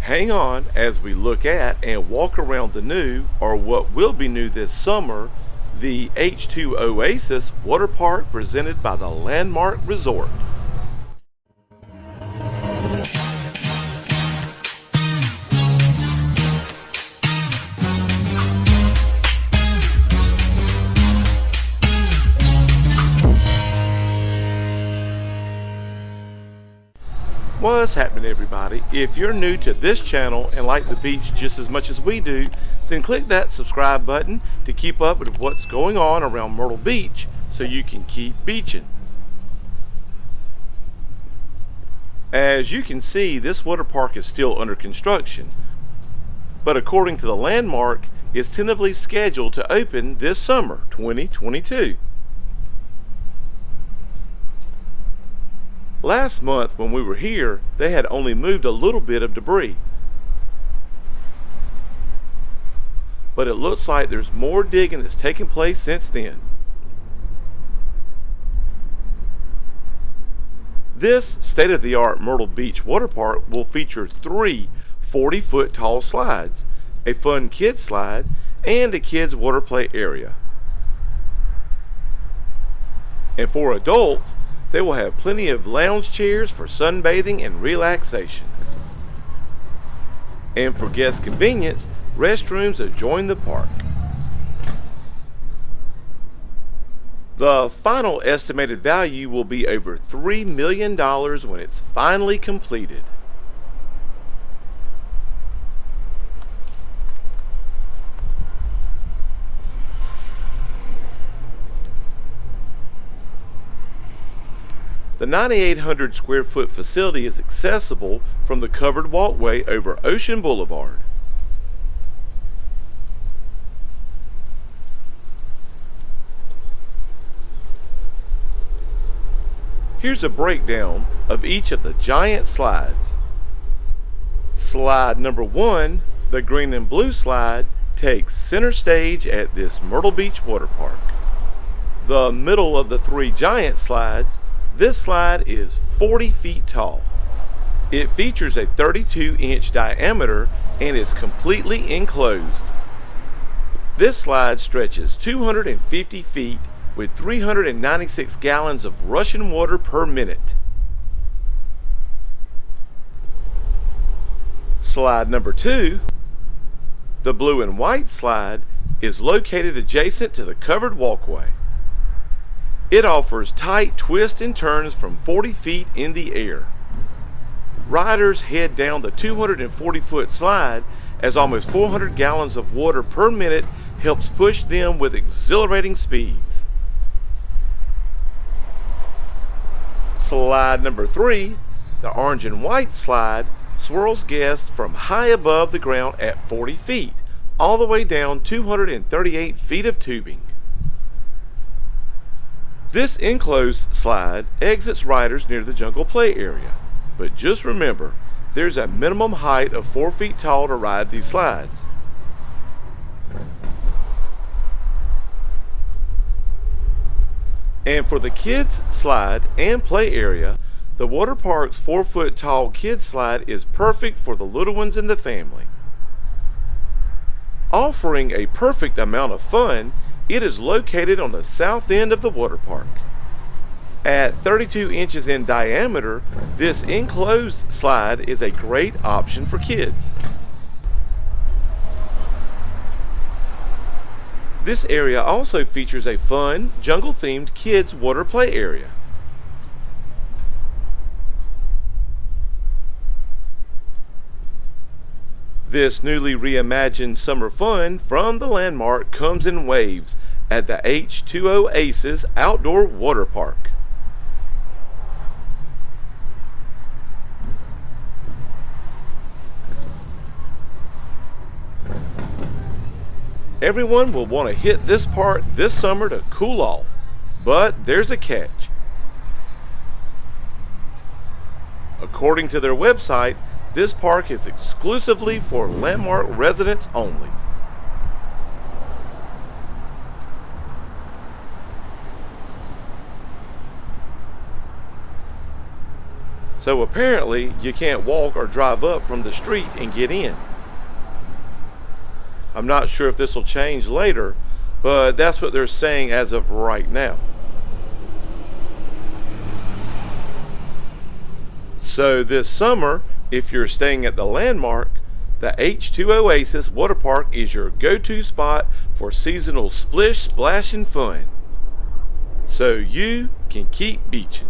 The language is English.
Hang on as we look at and walk around the new, or what will be new this summer, the H2OASIS water park presented by the Landmark Resort. What's happening, everybody? If you're new to this channel and like the beach just as much as we do, then click that subscribe button to keep up with what's going on around Myrtle Beach so you can keep beaching. As you can see, this water park is still under construction, but according to the Landmark, it's tentatively scheduled to open this summer, 2022. Last month when we were here, they had only moved a little bit of debris. But it looks like there's more digging that's taken place since then. This state-of-the-art Myrtle Beach water park will feature 3 40-foot tall slides, a fun kids slide, and a kids water play area. And for adults, they will have plenty of lounge chairs for sunbathing and relaxation. And for guest convenience, restrooms adjoin the park. The final estimated value will be over $3 million when it's finally completed. The 9,800 square foot facility is accessible from the covered walkway over Ocean Boulevard. Here's a breakdown of each of the giant slides. Slide number 1, the green and blue slide, takes center stage at this Myrtle Beach water park. The middle of the 3 giant slides, this slide is 40 feet tall. It features a 32-inch diameter and is completely enclosed. This slide stretches 250 feet with 396 gallons of rushing water per minute. Slide number 2, the blue and white slide, is located adjacent to the covered walkway. It offers tight twists and turns from 40 feet in the air. Riders head down the 240-foot slide as almost 400 gallons of water per minute helps push them with exhilarating speeds. Slide number 3, the orange and white slide, swirls guests from high above the ground at 40 feet, all the way down 238 feet of tubing. This enclosed slide exits riders near the jungle play area, but just remember, there's a minimum height of 4 feet tall to ride these slides. And for the kids slide and play area, the water park's 4-foot tall kids slide is perfect for the little ones in the family. Offering a perfect amount of fun, it is located on the south end of the water park. At 32 inches in diameter, this enclosed slide is a great option for kids. This area also features a fun, jungle-themed kids water play area. This newly reimagined summer fun from the Landmark comes in waves at the H2OASIS Outdoor Water Park. Everyone will want to hit this park this summer to cool off, but there's a catch. According to their website, this park is exclusively for Landmark residents only. So apparently you can't walk or drive up from the street and get in. I'm not sure if this will change later, but that's what they're saying as of right now. So this summer, if you're staying at the Landmark, the H2OASIS Waterpark is your go-to spot for seasonal splish, splash, and fun. So you can keep beaching.